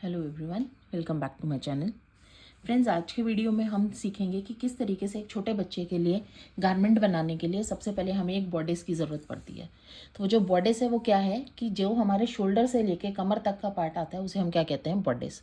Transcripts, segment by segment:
Hello everyone, welcome back to my channel. Friends, आज के video में हम सीखेंगे कि किस तरीके से एक छोटे बच्चे के लिए गारमेंट बनाने के लिए सबसे पहले हमें एक बॉडिस की ज़रूरत पड़ती है। तो वो जो बॉडिस है वो क्या है कि जो हमारे शोल्डर से लेके कमर तक का पार्ट आता है उसे हम क्या कहते हैं, बॉडिस।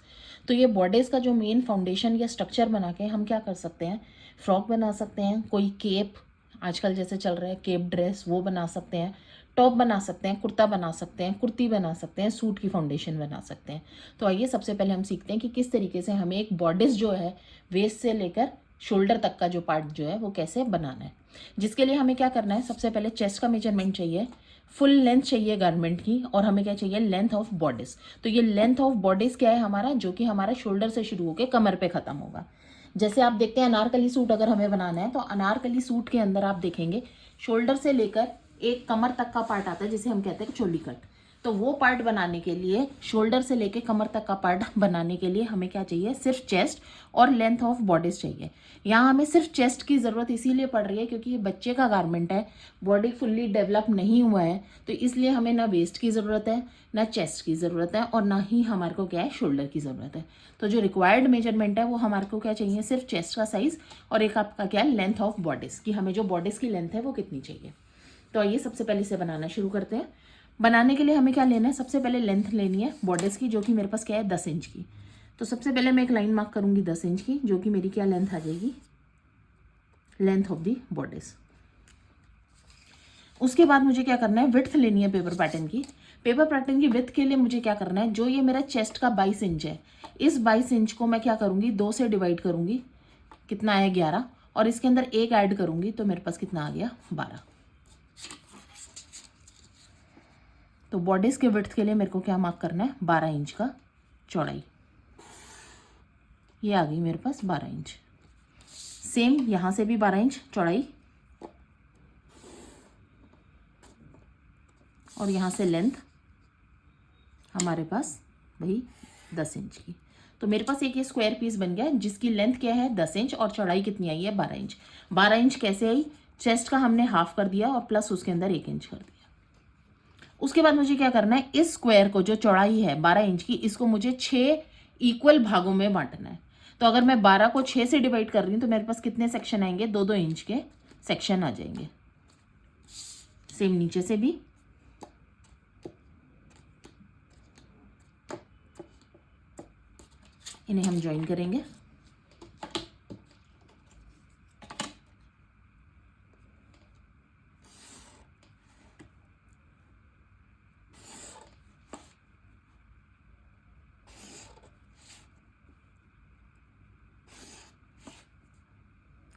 तो ये बॉडिस का जो मेन फाउंडेशन या स्ट्रक्चर बना के हम क्या कर सकते हैं, फ्रॉक बना सकते हैं, कोई केप आजकल जैसे चल रहा है केप ड्रेस वो बना सकते हैं, टॉप बना सकते हैं, कुर्ता बना सकते हैं, कुर्ती बना सकते हैं, सूट की फाउंडेशन बना सकते हैं। तो आइए सबसे पहले हम सीखते हैं कि किस तरीके से हमें एक बॉडिस जो है वेस्ट से लेकर शोल्डर तक का जो पार्ट जो है वो कैसे बनाना है। जिसके लिए हमें क्या करना है, सबसे पहले चेस्ट का मेजरमेंट चाहिए, फुल लेंथ चाहिए गारमेंट की, और हमें क्या चाहिए, लेंथ ऑफ बॉडिस। तो ये लेंथ ऑफ बॉडिस क्या है हमारा, जो कि हमारा शोल्डर से शुरू होकर कमर पे खत्म होगा। जैसे आप देखते हैं अनारकली सूट अगर हमें बनाना है तो अनारकली सूट के अंदर आप देखेंगे शोल्डर से लेकर एक कमर तक का पार्ट आता है जिसे हम कहते हैं चोली कट। तो वो पार्ट बनाने के लिए, शोल्डर से लेके कमर तक का पार्ट बनाने के लिए हमें क्या चाहिए, सिर्फ चेस्ट और लेंथ ऑफ बॉडीज चाहिए। यहाँ हमें सिर्फ चेस्ट की ज़रूरत इसीलिए पड़ रही है क्योंकि ये बच्चे का गारमेंट है, बॉडी फुल्ली डेवलप नहीं हुआ है, तो इसलिए हमें ना वेस्ट की ज़रूरत है, ना चेस्ट की ज़रूरत है, और ना ही हमारे को क्या है, शोल्डर की ज़रूरत है। तो जो रिक्वायर्ड मेजरमेंट है वो हमारे को क्या चाहिए, सिर्फ चेस्ट का साइज़ और एक आपका क्या है, लेंथ ऑफ बॉडीज़, कि हमें जो बॉडीज़ की लेंथ है वो कितनी चाहिए। तो आइए सबसे पहले इसे बनाना शुरू करते हैं। बनाने के लिए हमें क्या लेना है, सबसे पहले लेंथ लेनी है बॉडीज़ की, जो कि मेरे पास क्या है, 10 इंच की। तो सबसे पहले मैं एक लाइन मार्क करूंगी 10 इंच की, जो कि मेरी क्या लेंथ आ जाएगी, लेंथ ऑफ दी बॉडीज़। उसके बाद मुझे क्या करना है, विड्थ लेनी है पेपर पैटर्न की। पेपर पैटर्न की विड्थ के लिए मुझे क्या करना है, जो ये मेरा चेस्ट का 22 इंच है, इस 22 इंच को मैं क्या करूंगी, 2 से डिवाइड करूंगी, कितना आया 11, और इसके अंदर एक ऐड करूंगी तो मेरे पास कितना आ गया, 12। तो बॉडीज़ के विड्थ के लिए मेरे को क्या मार्क करना है, 12 इंच का चौड़ाई। ये आ गई मेरे पास 12 इंच। सेम यहाँ से भी 12 इंच चौड़ाई, और यहाँ से लेंथ हमारे पास वही 10 इंच की। तो मेरे पास एक ये स्क्वायर पीस बन गया जिसकी लेंथ क्या है, 10 इंच, और चौड़ाई कितनी आई है, 12 इंच। 12 इंच कैसे आई, चेस्ट का हमने हाफ कर दिया और प्लस उसके अंदर 1 इंच कर दिया। उसके बाद मुझे क्या करना है, इस स्क्वायर को जो चौड़ाई है 12 इंच की, इसको मुझे 6 इक्वल भागों में बांटना है। तो अगर मैं 12 को 6 से डिवाइड कर रही हूँ तो मेरे पास कितने सेक्शन आएंगे, 2-2 इंच के सेक्शन आ जाएंगे। सेम नीचे से भी, इन्हें हम ज्वाइन करेंगे।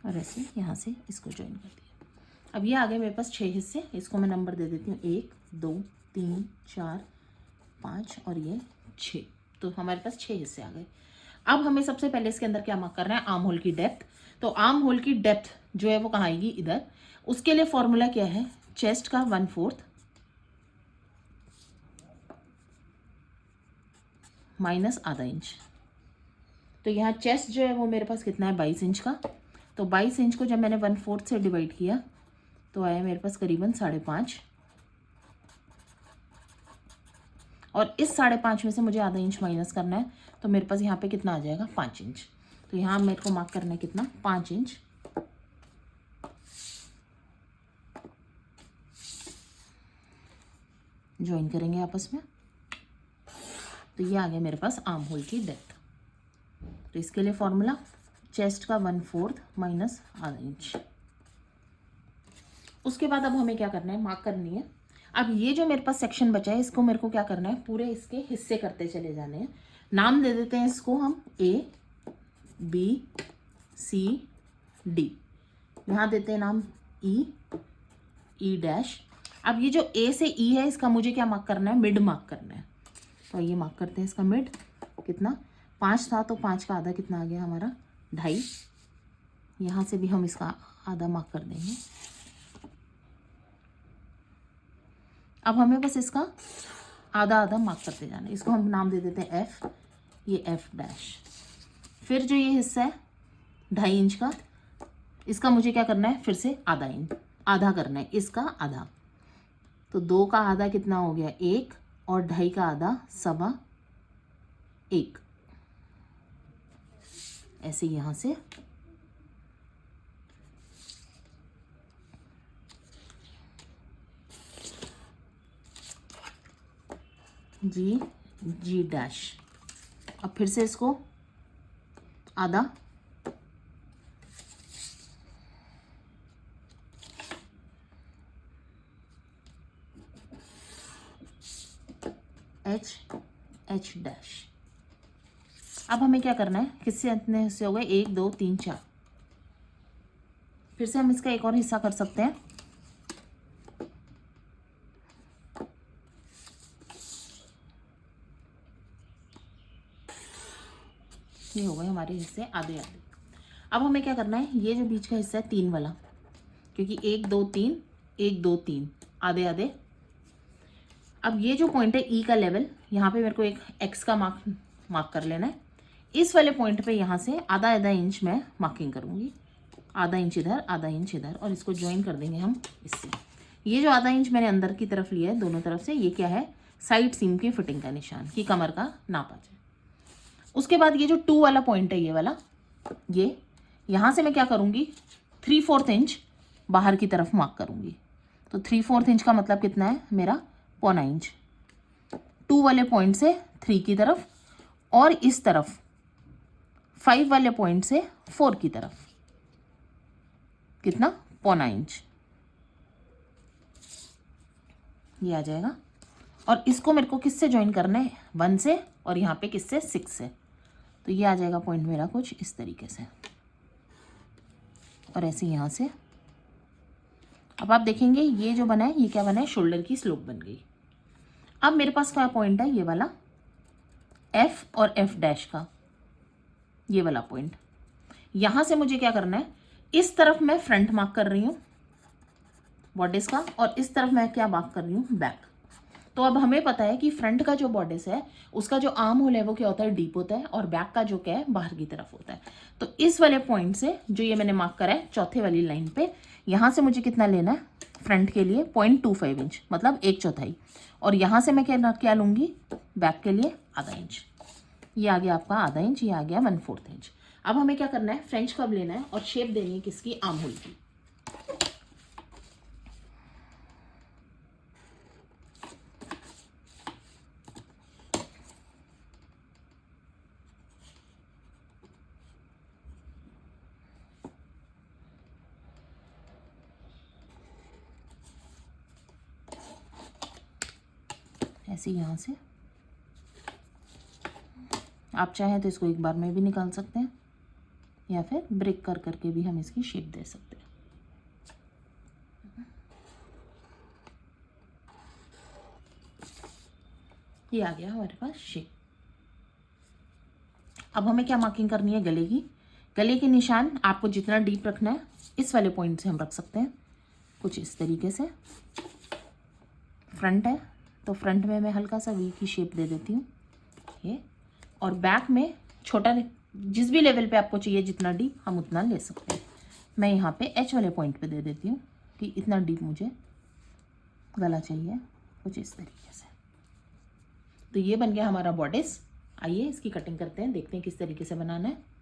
और ऐसे यहाँ से इसको ज्वाइन कर दिया। अब ये आ गए मेरे पास 6 हिस्से, इसको मैं नंबर दे देती हूँ, 1 2 3 4 5 और ये 6। तो हमारे पास 6 हिस्से आ गए। अब हमें सबसे पहले इसके अंदर क्या मार्क करना है, आर्म होल की डेप्थ। तो आर्म होल की डेप्थ जो है वो कहाँ आएगी, इधर। उसके लिए फॉर्मूला क्या है, चेस्ट का 1/4 माइनस आधा इंच। तो यहाँ चेस्ट जो है वो मेरे पास कितना है, 22 इंच का। तो 22 इंच को जब मैंने 1/4 से डिवाइड किया तो आया मेरे पास करीबन 5.5, और इस 5.5 में से मुझे आधा इंच माइनस करना है, तो मेरे पास यहाँ पे कितना आ जाएगा, 5 इंच। तो यहाँ मेरे को मार्क करना है कितना, 5 इंच। ज्वाइन करेंगे आपस में। तो ये आ गया मेरे पास आर्म होल की डेप्थ। तो इसके लिए फॉर्मूला चेस्ट का 1/4 माइनस आधा इंच। उसके बाद अब हमें क्या करना है, मार्क करनी है। अब ये जो मेरे पास सेक्शन बचा है इसको मेरे को क्या करना है, पूरे इसके हिस्से करते चले जाने हैं। नाम दे देते हैं इसको हम A B C D। यहाँ देते हैं नाम E डैश। अब ये जो A से E है इसका मुझे क्या मार्क करना है, मिड मार्क करना है। तो ये मार्क करते हैं इसका मिड, कितना, 5 था तो 5 का आधा कितना आ गया हमारा, 2.5। यहाँ से भी हम इसका आधा मार्क कर देंगे। अब हमें बस इसका आधा आधा मार्क करते जाना है। इसको हम नाम दे देते हैं F, ये F डैश। फिर जो ये हिस्सा है 2.5 इंच का, इसका मुझे क्या करना है, फिर से आधा इंच, आधा करना है, इसका आधा। तो 2 का आधा कितना हो गया, 1, और 2.5 का आधा 1.25, एक, ऐसे यहाँ से जी जी डैश। अब फिर से इसको आधा, एच एच डैश। अब हमें क्या करना है, किससे इतने हिस्से हो गए, 1 2 3 4। फिर से हम इसका एक और हिस्सा कर सकते हैं। ये हो गए हमारे हिस्से आधे आधे। अब हमें क्या करना है, ये जो बीच का हिस्सा है 3 वाला, क्योंकि 1 2 3 1 2 3 आधे आधे। अब ये जो पॉइंट है ई का लेवल, यहाँ पे मेरे को एक एक्स का मार्क कर लेना है। इस वाले पॉइंट पे यहाँ से आधा आधा इंच मैं मार्किंग करूँगी, आधा इंच इधर आधा इंच इधर, और इसको ज्वाइन कर देंगे हम इससे। ये जो आधा इंच मैंने अंदर की तरफ लिया है दोनों तरफ से, ये क्या है, साइड सीम की फिटिंग का निशान, कि कमर का नाप आ जाए। उसके बाद ये जो 2 वाला पॉइंट है, ये वाला, ये यहाँ से मैं क्या करूँगी, 3/4 इंच बाहर की तरफ मार्क करूँगी। तो 3/4 इंच का मतलब कितना है मेरा, 1/4 इंच 2 वाले पॉइंट से 3 की तरफ, और इस तरफ 5 वाले पॉइंट से 4 की तरफ कितना, 1/4 इंच ये आ जाएगा। और इसको मेरे को किससे ज्वाइन करना है, 1 से, और यहाँ पे किससे, 6 से। तो ये आ जाएगा पॉइंट मेरा कुछ इस तरीके से, और ऐसे यहाँ से। अब आप देखेंगे ये जो बना है, ये क्या बना है, शोल्डर की स्लोप बन गई। अब मेरे पास क्या पॉइंट है, ये वाला एफ और एफ डैश का ये वाला पॉइंट। यहाँ से मुझे क्या करना है, इस तरफ मैं फ्रंट मार्क कर रही हूँ बॉडिस का, और इस तरफ मैं क्या मार्क कर रही हूँ, बैक। तो अब हमें पता है कि फ्रंट का जो बॉडिस है उसका जो आर्म होल है वो क्या होता है, डीप होता है, और बैक का जो क्या है, बाहर की तरफ होता है। तो इस वाले पॉइंट से जो ये मैंने मार्क करा है चौथे वाली लाइन पे, यहाँ से मुझे कितना लेना है फ्रंट के लिए, 0.25 इंच, मतलब 1/4। और यहाँ से मैं क्या लूँगी बैक के लिए, आधा इंच। ये आ गया आपका आधा इंच, ये आ गया 1/4 इंच। अब हमें क्या करना है, फ्रेंच कर्व लेना है और शेप देनी है किसकी, आर्म होल की। ऐसे यहाँ से आप चाहें तो इसको एक बार में भी निकाल सकते हैं, या फिर ब्रेक कर करके भी हम इसकी शेप दे सकते हैं। ये आ गया हमारे पास शेप। अब हमें क्या मार्किंग करनी है, गले की। गले के निशान आपको जितना डीप रखना है इस वाले पॉइंट से हम रख सकते हैं, कुछ इस तरीके से। फ्रंट है तो फ्रंट में मैं हल्का सा वी की शेप दे देती हूँ ये, और बैक में छोटा, जिस भी लेवल पे आपको चाहिए जितना डीप हम उतना ले सकते हैं। मैं यहाँ पे एच वाले पॉइंट पे दे देती हूँ कि इतना डीप मुझे गला चाहिए, कुछ इस तरीके से। तो ये बन गया हमारा बॉडिस। आइए इसकी कटिंग करते हैं, देखते हैं किस तरीके से बनाना है।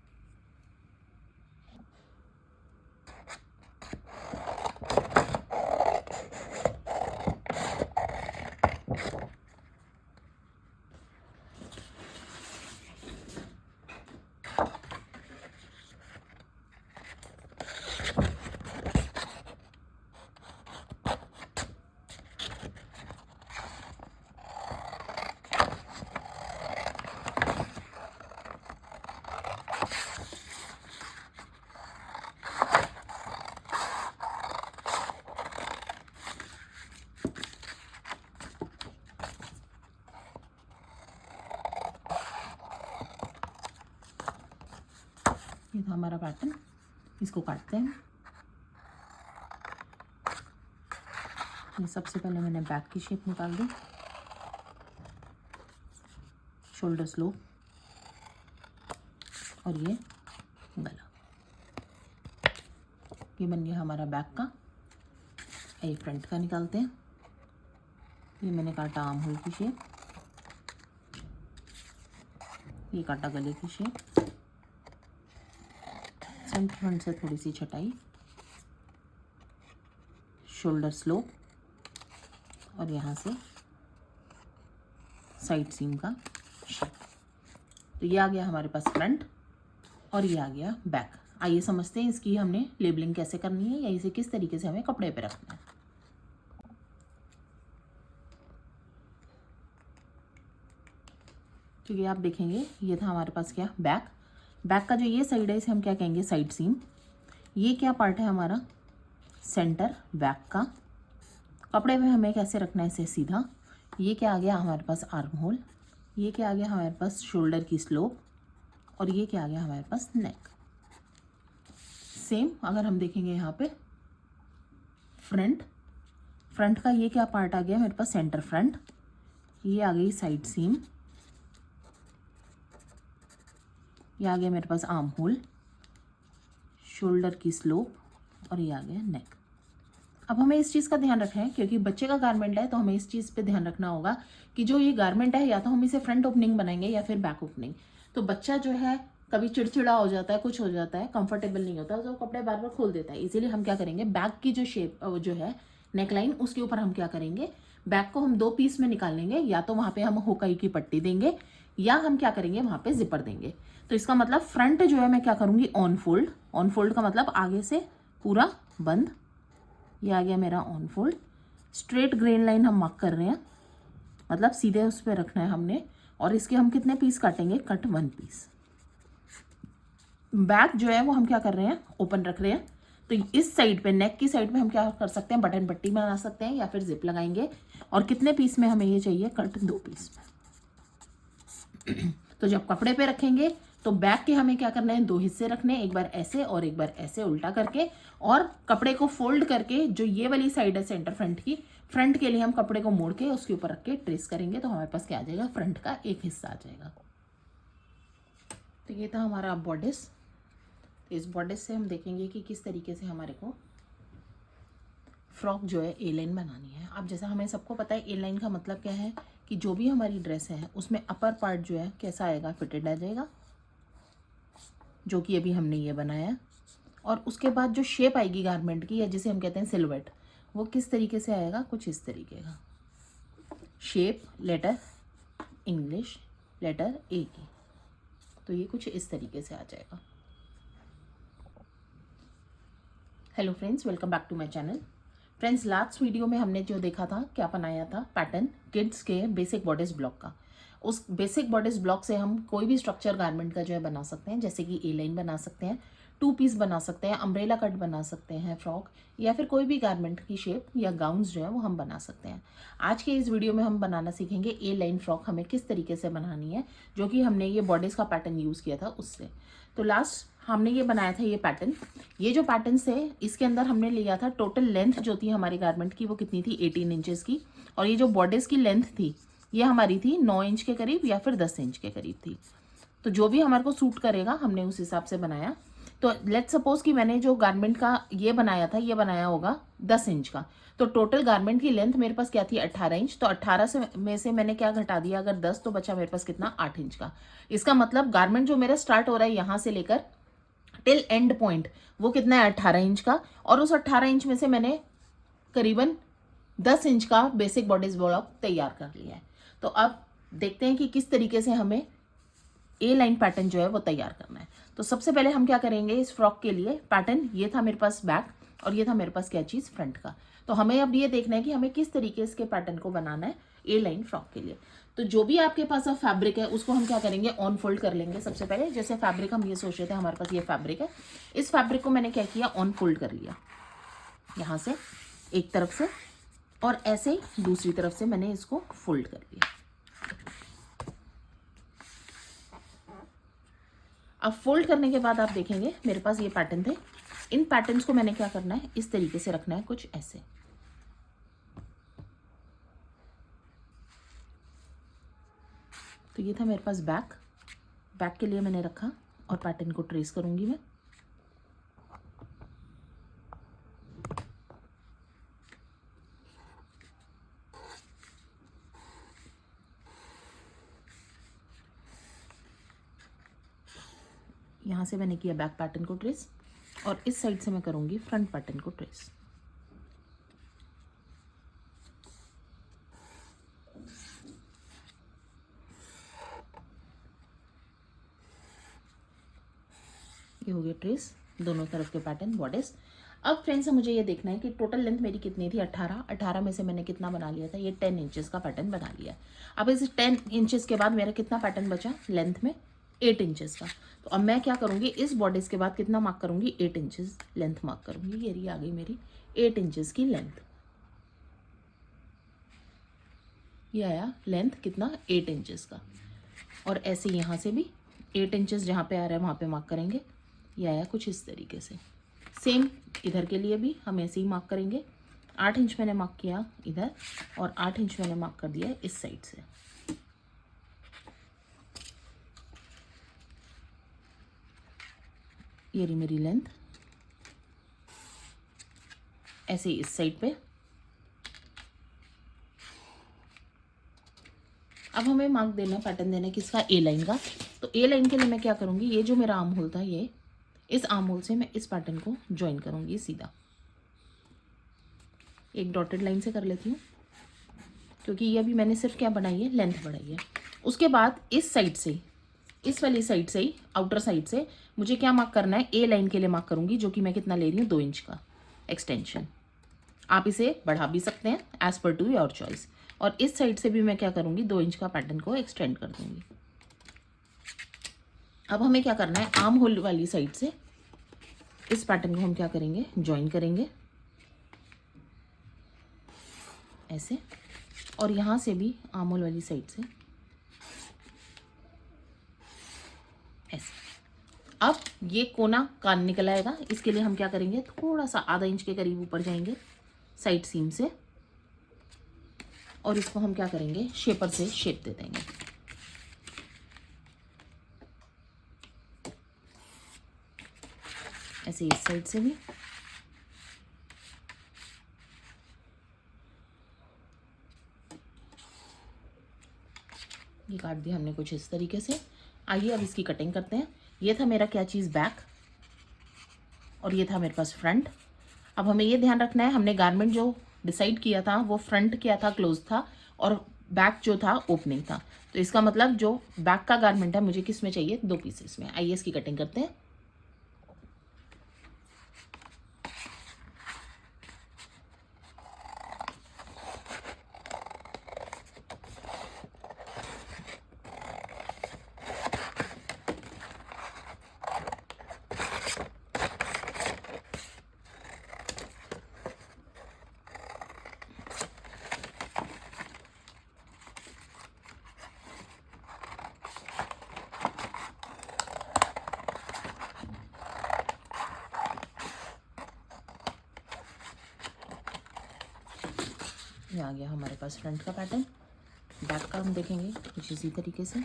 ये था हमारा पैटर्न, इसको काटते हैं। ये सबसे पहले मैंने बैक की शेप निकाल दी, शोल्डर स्लोप, और ये गला। ये बन गया हमारा बैक का। ये फ्रंट का निकालते हैं। ये मैंने काटा आर्म होल की शेप, ये काटा गले की शेप, सेंटर फ्रंट से थोड़ी सी छटाई, शोल्डर स्लोप और यहाँ से साइड सीम का शेप। तो ये आ गया हमारे पास फ्रंट और ये आ गया बैक। आइए समझते हैं इसकी हमने लेबलिंग कैसे करनी है या इसे किस तरीके से हमें कपड़े पे रखना है। क्योंकि आप देखेंगे ये था हमारे पास क्या, बैक। बैक का जो ये साइड है इसे हम क्या कहेंगे, साइड सीम। ये क्या पार्ट है हमारा, सेंटर बैक का। कपड़े में हमें कैसे रखना है इसे, सीधा। ये क्या आ गया हमारे पास, आर्म होल। ये क्या आ गया हमारे पास, शोल्डर की स्लोप। और ये क्या आ गया हमारे पास, नेक। सेम अगर हम देखेंगे यहाँ पे फ्रंट, फ्रंट का ये क्या पार्ट आ गया मेरे पास, सेंटर फ्रंट। ये आ गई साइड सीम। ये आ गया मेरे पास आर्म होल, शोल्डर की स्लोप और ये आ गया नेक। अब हमें इस चीज़ का ध्यान रखना है क्योंकि बच्चे का गारमेंट है तो हमें इस चीज़ पे ध्यान रखना होगा कि जो ये गारमेंट है या तो हम इसे फ्रंट ओपनिंग बनाएंगे या फिर बैक ओपनिंग। तो बच्चा जो है कभी चिड़चिड़ा हो जाता है, कुछ हो जाता है, कंफर्टेबल नहीं होता तो कपड़े बार बार खोल देता है। इसीलिए हम क्या करेंगे, बैक की जो शेप जो है नेकलाइन, उसके ऊपर हम क्या करेंगे, बैक को हम 2 पीस में निकाल लेंगे। या तो वहाँ पे हम होकाई की पट्टी देंगे या हम क्या करेंगे, वहाँ पे जिपर देंगे। तो इसका मतलब फ्रंट जो है मैं क्या करूँगी, ऑन फोल्ड। ऑन फोल्ड का मतलब आगे से पूरा बंद। ये आ गया मेरा on fold. Straight grain line हम मार्क कर रहे हैं, मतलब सीधे उस पर रखना है हमने। और इसके हम कितने पीस काटेंगे, कट 1 पीस। बैक जो है वो हम क्या कर रहे हैं, ओपन रख रहे हैं। तो इस साइड पे, नेक की साइड पे हम क्या कर सकते हैं, बटन पट्टी बना सकते हैं या फिर जिप लगाएंगे। और कितने पीस में हमें ये चाहिए, कट 2 पीस में। तो जब कपड़े पे रखेंगे तो बैक के हमें क्या करना है, 2 हिस्से रखने हैं, एक बार ऐसे और एक बार ऐसे उल्टा करके। और कपड़े को फोल्ड करके जो ये वाली साइड है सेंटर फ्रंट की, फ्रंट के लिए हम कपड़े को मोड़ के उसके ऊपर रख के ट्रेस करेंगे तो हमारे पास क्या आ जाएगा, फ्रंट का एक हिस्सा आ जाएगा। तो ये था हमारा बॉडिस। तो इस बॉडिस से हम देखेंगे कि किस तरीके से हमारे को फ्रॉक जो है ए लाइन बनानी है। अब जैसा हमें सबको पता है ए लाइन का मतलब क्या है कि जो भी हमारी ड्रेस है उसमें अपर पार्ट जो है कैसा आएगा, फिटेड आ जाएगा, जो कि अभी हमने ये बनाया। और उसके बाद जो शेप आएगी गारमेंट की, या जिसे हम कहते हैं सिलवेट, वो किस तरीके से आएगा, कुछ इस तरीके का। Shape letter English, letter A की, तो ये कुछ इस तरीके से आ जाएगा। Hello friends, welcome back to my channel. Friends, last video में हमने जो देखा था, क्या बनाया था, पैटर्न किड्स के बेसिक बॉडिस ब्लॉक का। उस बेसिक बॉडिस ब्लॉक से हम कोई भी स्ट्रक्चर गारमेंट का जो है बना सकते हैं, जैसे कि ए लाइन बना सकते हैं, 2 पीस बना सकते हैं, अम्ब्रेला कट बना सकते हैं फ्रॉक, या फिर कोई भी गारमेंट की शेप या गाउन्स जो है वो हम बना सकते हैं। आज के इस वीडियो में हम बनाना सीखेंगे ए लाइन फ्रॉक हमें किस तरीके से बनानी है, जो कि हमने ये बॉडिस का पैटर्न यूज़ किया था उससे। तो लास्ट हमने ये बनाया था ये पैटर्न। ये जो पैटर्न से इसके अंदर हमने लिया था, टोटल लेंथ जो थी हमारी गारमेंट की वो कितनी थी, 18 इंचेस की। और ये जो बॉडिस की लेंथ थी ये हमारी थी 9 इंच के करीब या फिर 10 इंच के करीब थी। तो जो भी हमारे को सूट करेगा हमने उस हिसाब से बनाया। तो लेट्स सपोज कि मैंने जो गारमेंट का ये बनाया था, ये बनाया होगा 10 इंच का। तो टोटल गारमेंट की लेंथ मेरे पास क्या थी, 18 इंच। तो 18 से में से मैंने क्या घटा दिया, अगर 10 तो बचा मेरे पास कितना, 8 इंच का। इसका मतलब गारमेंट जो मेरा स्टार्ट हो रहा है यहाँ से लेकर टिल एंड पॉइंट, वो कितना है, 18 इंच का। और उस 18 इंच में से मैंने करीबन 10 इंच का बेसिक बॉडीज ब्लॉक तैयार कर लिया है। तो अब देखते हैं कि किस तरीके से हमें ए लाइन पैटर्न जो है वो तैयार करना है। तो सबसे पहले हम क्या करेंगे, इस फ्रॉक के लिए पैटर्न ये था मेरे पास बैक, और ये था मेरे पास क्या चीज़, फ्रंट का। तो हमें अब ये देखना है कि हमें किस तरीके से पैटर्न को बनाना है ए लाइन फ्रॉक के लिए। तो जो भी आपके पास अब फैब्रिक है उसको हम क्या करेंगे, ऑन फोल्ड कर लेंगे सबसे पहले। जैसे फैब्रिक हम ये सोच रहे थे, हमारे पास ये फैब्रिक है, इस फैब्रिक को मैंने क्या किया, ऑन फोल्ड कर लिया यहाँ से एक तरफ से, और ऐसे ही दूसरी तरफ से मैंने इसको फोल्ड कर लिया। अब फोल्ड करने के बाद आप देखेंगे मेरे पास ये पैटर्न थे। इन पैटर्न्स को मैंने क्या करना है, इस तरीके से रखना है, कुछ ऐसे। तो ये था मेरे पास बैक। बैक के लिए मैंने रखा और पैटर्न को ट्रेस करूंगी मैं। यहाँ से मैंने किया बैक पैटर्न को ट्रेस और इस साइड से मैं करूँगी फ्रंट पैटर्न को ट्रेस। ये हो गया ट्रेस दोनों तरफ के पैटर्न बॉर्डर्स। अब फ्रेंड्स मुझे ये देखना है कि टोटल लेंथ मेरी कितनी थी 18 में से मैंने कितना बना लिया था, ये 10 इंचेस का पैटर्न बना लिया। अब इस 10 इंचेस के बाद मेरा कितना पैटर्न बचा लेंथ में 8 इंचेस का। तो अब मैं क्या करूँगी इस बॉर्डर्स के बाद कितना मार्क करूँगी 8 इंचेस लेंथ मार्क करूँगी। ये रही आ गई मेरी 8 इंचेस की लेंथ। ये आया लेंथ कितना 8 इंचेस का। और ऐसे यहाँ से भी 8 इंचेस जहाँ पे आ रहा है वहाँ पे मार्क करेंगे। ये आया कुछ इस तरीके से। सेम इधर के लिए भी हम ऐसे ही मार्क करेंगे। 8 इंच मैंने मार्क किया इधर और 8 इंच मैंने मार्क कर दिया इस साइड से। ये रही मेरी लेंथ। ऐसे ही इस साइड पे। अब हमें मार्क देना पैटर्न देना है किसका ए लाइन का। तो ए लाइन के लिए मैं क्या करूँगी, ये जो मेरा आर्म होल था ये इस आर्म होल से मैं इस पैटर्न को ज्वाइन करूँगी सीधा। एक डॉटेड लाइन से कर लेती हूँ क्योंकि ये अभी मैंने सिर्फ क्या बनाई है लेंथ बढ़ाई है। उसके बाद इस साइड से इस वाली साइड से ही आउटर साइड से मुझे क्या मार्क करना है ए लाइन के लिए मार्क करूँगी जो कि मैं कितना ले रही हूँ 2 इंच का एक्सटेंशन। आप इसे बढ़ा भी सकते हैं as per to your choice. और इस साइड से भी मैं क्या करूँगी 2 इंच का पैटर्न को एक्सटेंड कर दूँगी। अब हमें क्या करना है आर्म होल वाली साइड से इस पैटर्न को हम क्या करेंगे ज्वाइन करेंगे ऐसे। और यहाँ से भी आर्म होल वाली साइड से ऐसे। अब ये कोना कान निकल आएगा, इसके लिए हम क्या करेंगे थोड़ा सा आधा इंच के करीब ऊपर जाएंगे साइड सीम से और इसको हम क्या करेंगे शेपर से शेप दे देंगे। ऐसे इस साइड से भी। ये काट दिया हमने कुछ इस तरीके से। आइए अब इसकी कटिंग करते हैं। ये था मेरा क्या चीज़ बैक और ये था मेरे पास फ्रंट। अब हमें ये ध्यान रखना है हमने गारमेंट जो डिसाइड किया था वो फ्रंट क्या था क्लोज था और बैक जो था ओपनिंग था। तो इसका मतलब जो बैक का गारमेंट है मुझे किस में चाहिए 2 पीसेस में। आइए इसकी कटिंग करते हैं। ये आ गया हमारे पास फ्रंट का पैटर्न। बैक का हम देखेंगे कुछ इसी तरीके से।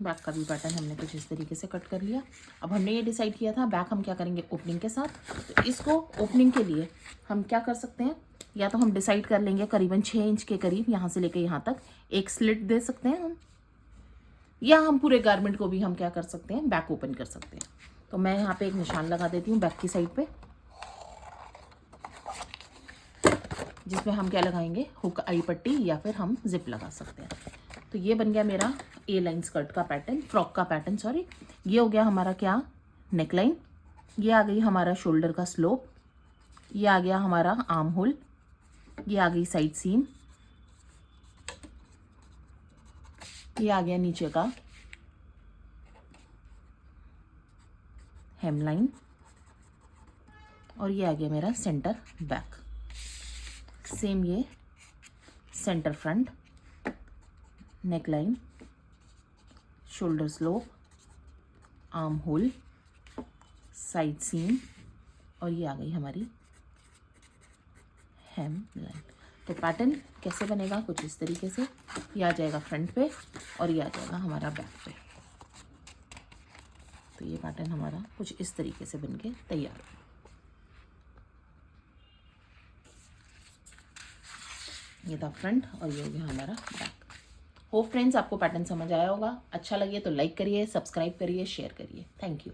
बैक का भी पैटर्न हमने कुछ इस तरीके से कट कर लिया। अब हमने ये डिसाइड किया था बैक हम क्या करेंगे ओपनिंग के साथ। तो इसको ओपनिंग के लिए हम क्या कर सकते हैं, या तो हम डिसाइड कर लेंगे करीबन 6 इंच के करीब यहाँ से लेके यहाँ तक एक स्लिट दे सकते हैं हम, या हम पूरे गारमेंट को भी हम क्या कर सकते हैं बैक ओपन कर सकते हैं। तो मैं यहाँ पे एक निशान लगा देती हूँ बैक की साइड पे, जिसमें हम क्या लगाएंगे हुक आई पट्टी या फिर हम जिप लगा सकते हैं। तो ये बन गया मेरा ए लाइन स्कर्ट का पैटर्न, फ्रॉक का पैटर्न सॉरी। ये हो गया हमारा क्या नेक लाइन, ये आ गई हमारा शोल्डर का स्लोप, ये आ गया हमारा आर्म होल, ये आ गई साइड सीम, ये आ गया नीचे का हेम लाइन और ये आ गया मेरा सेंटर बैक। सेम ये centre front, neck line, shoulder slope, arm hole, side seam और ये आ गई हमारी हेम लाइन। तो पैटर्न कैसे बनेगा कुछ इस तरीके से। ये आ जाएगा फ्रंट पे और ये आ जाएगा हमारा बैक पे। तो ये पैटर्न हमारा कुछ इस तरीके से बन के तैयार है। ये था फ्रंट और ये हो गया हमारा बैक। होप फ्रेंड्स आपको पैटर्न समझ आया होगा। अच्छा लगे तो लाइक करिए, सब्सक्राइब करिए, शेयर करिए। Thank you.